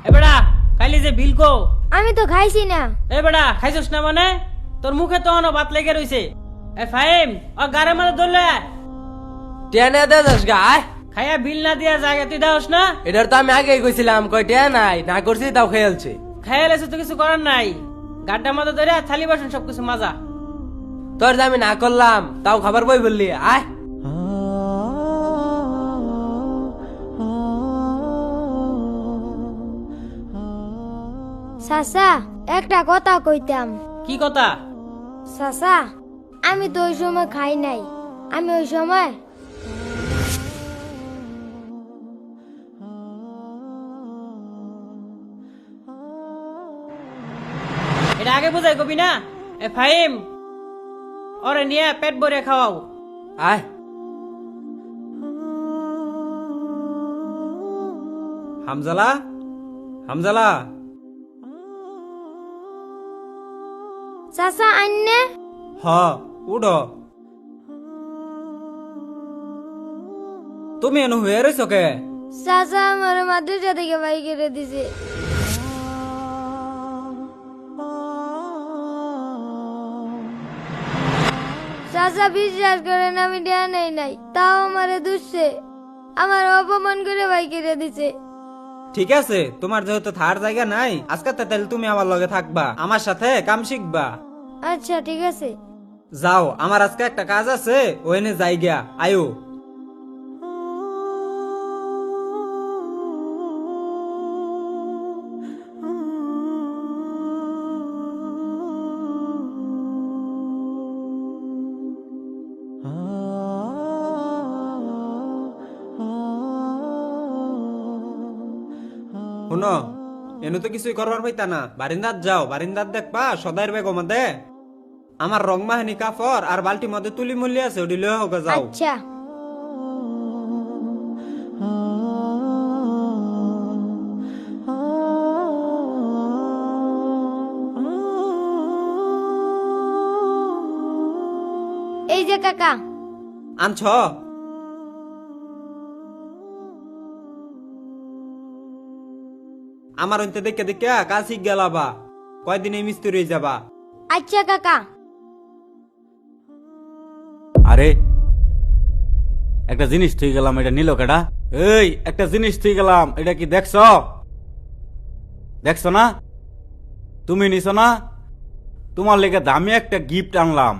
এ বেড়া খাইলি যে বিল কো? আমি তো খাইছি না। এ বেড়া খাইছস না মানে? তোর মুখে তো অন ভাত লেগে রইছে। এ ফাহিম ও গারে মানে দলে টেনে দে দশ গায় খাইয়া বিল না দিয়া জায়গা তুই দাওস না? এটার তো আমি আগেই কইছিলাম কই টেয়া নাই না করছি তাও খেয়ালছে। খাইয়া লেছে তো কিছু করার নাই। গাড্ডা মতো ধরে থালি বাসন সবকিছু মাজা। তোর যে আমি না করলাম তাও খাবার বই বললি আয়। চাচা একটা কথা কইতাম। কি কথা? চাচা আমি তো ওই সময় খাই নাই। আমি ওই সময় এটা আগে বুঝাই কবি না? এ ফাহিম ওরে নিয়ে পেট ভরে খাওয়াও। আয় হামজালা, হামজালা, চাচা আন্নে হ উঠো। তুমি এনে হয়ে রইছ কে? চাচা আমার মাদ্রাসা থেকে বাই করে দিছে। চাচা বিশ্বাস করেন আমি দেয়া নেই নাই, তাও আমারে দুষছে, আমার অপমান করে বাই করে দিছে। ঠিক আছে, তোমার যেহেতু থার জায়গা নাই আজকে তাহলে তুমি আমার লগে থাকবা, আমার সাথে কাম শিখবা। আচ্ছা ঠিক আছে। যাও, আমার আজকে একটা কাজ আছে, ওইনে যাই গিয়া আয়ো। শুনো, এনে তো কিছুই করবার পাইতা না, বারিন্দাত যাও, বারিন্দাত দেখবা সদাইর বেগ মধ্যে আমার রং মাহানি কাপড় আর বালতি মধ্যে তুলি মুলি আছে, ওটি লয়ে হোক যাও। আচ্ছা এই যে কাকা আনছ? আমার অন্তে দেখে দেখে কাজ শিখ গেলাবা, কয়দিনে মিস্ত্রি হয়ে যাবা। আচ্ছা কাকা। আরে একটা জিনিস থুই গেলাম, এটা নিল কেডা? এই একটা জিনিস থুই গেলাম, এটা কি দেখছো? দেখছো না? তুমি নিছো না? তোমার লেগে দামি একটা গিফট আনলাম।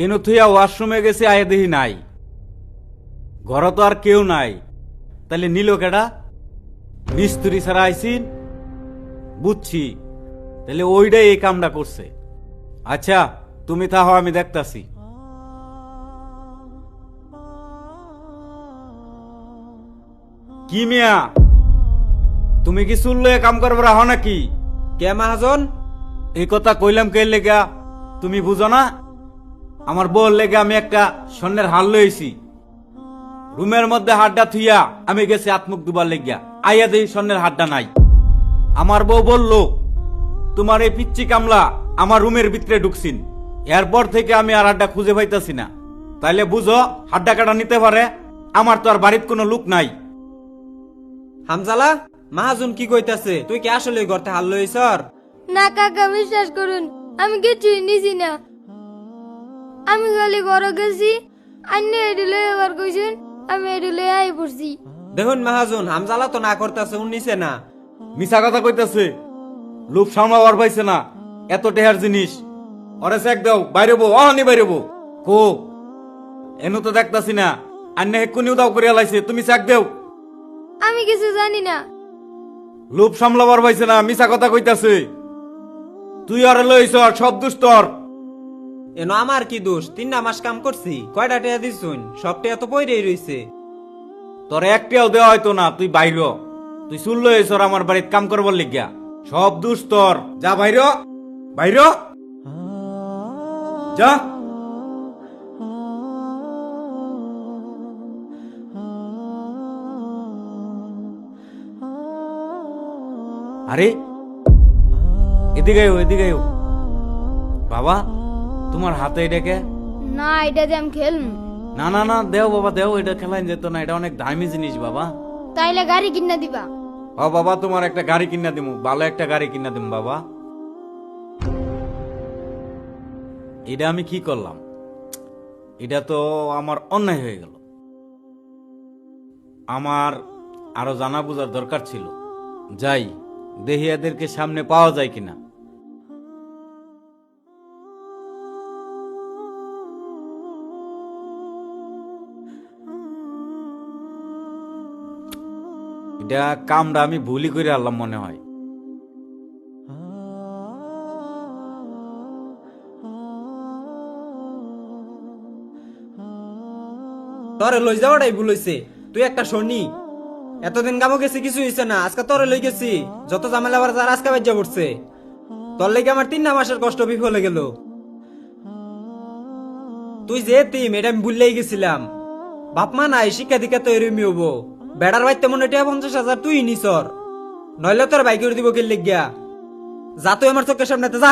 এনু থুইয়া ওয়াশরুমে গেছে, আয়ে দেখি নাই, ঘরে তো আর কেউ নাই, তাহলে নিল কেডা? মিস্ত্রি ছাড়া আইসিন, বুঝছি, তাহলে ওইটাই এই কামটা করছে। আচ্ছা তুমি থাকো, আমি দেখতাছি। কি মিয়া, তুমি কি শুনলে কাম করবার আহ নাকি? কে মহাজন? এই কথা কইলাম কে লেগা, তুমি বুঝো না? আমার বউর লেগে আমি একটা স্বর্ণের হার লইছি, রুমের মধ্যে হাড়টা থুইয়া আমি গেছি আত্মুখ দুবার লেগিয়া, আইয়া দেই স্বর্ণের হাড়টা নাই। আমার বউ বললো তোমার এই পিচ্চি কামলা আমার রুমের ভিতরে ঢুকছিন, এরপর থেকে আমি আর হাড়টা খুঁজে পাইতাছি না। তাইলে বুঝো হাড়টা কাটা নিতে পারে, আমার তো আর বাড়ির কোনো লোক নাই। হামজালা, মহাজন কি কইতাছে? তুই কি আসলে ঘরতে হাল লইছ? না কাকা বিশ্বাস করুন, আমি কিছুই নিছি না। আমি খালি ঘরে গেছি, আন্নে এডি লয়ে এবার কইছেন, আমি এডি লয়ে আই পড়ছি। দেখুন মহাজন, হামজালা তো না করতেছে, উনিছে না। মিছা কথা কইতাছে, লোক সামলাবার পাইছে না, এত টেহার জিনিস। ওরে চেক দাও, বাইরে বউ, অহানি বাইরে বউ। কো এনু তো দেখতাছি না, আন্নে হেকুনিও দাও করিয়া লাইছে, তুমি চেক দেও। আমি কিছু জানি না। লোভ সামলাবার পাইছে না, মিছা কথা কইতাছে। তুই আর লইছ, সব দোষ তোর। এনো আমার কি দোষ? 3 মাস কাম করছি, কয়টা টিয়া দিছুন? সব টিয়া তো পইরেই রইছে। তোর একটিও দেওয়া হয়তো না, তুই বাইর। তুই শুনল এসর আমার বাড়িতে কাম করবার লিগিয়া, সব দোষ তোর। যা বাইর, বাইর যা। আরে এদিকে আয়ো, এদিকে আয়ো। বাবা তোমার হাতে এটাকে? না এটা যে আমি খেলম। না না না, দেও বাবা দেও, এটা খেলাইন যেত না, এটা অনেক দামি জিনিস বাবা। তাইলে গাড়ি কিনা দিবা? ও বাবা, তোমার একটা গাড়ি কিনা দিমু, ভালো একটা গাড়ি কিনা দিমু বাবা। এটা আমি কি করলাম? এটা তো আমার অন্যায় হয়ে গেল। আমার আরো জানা বোঝার দরকার ছিল। যাই দেখি এদেরকে সামনে পাওয়া যায় কিনা। এটা কামটা আমি ভুলই করে আনলাম মনে হয়। তোরে লই যাওয়াটাই ভুল হইছে। তুই একটা শনি, এতদিন কামো গেছি কিছু হইছে না, আজকে তোরে লই গেছি, যত ঝামেলা বাড়া তার আজকে বাজ্যা পড়ছে। তোর লেগে আমার 3 মাসের কষ্ট বিফলে গেল। তুই যে তিম এটা আমি ভুললেই গেছিলাম। বাপ মা নাই, শিক্ষা দীক্ষা তো এরমি হবো। বেড়ার বাইতে মনে টিয়া 50,000 তুই নিছর, নইলে তোর বাইকের দিব কে লেগিয়া। যা তুই আমার চোখের সামনে যা।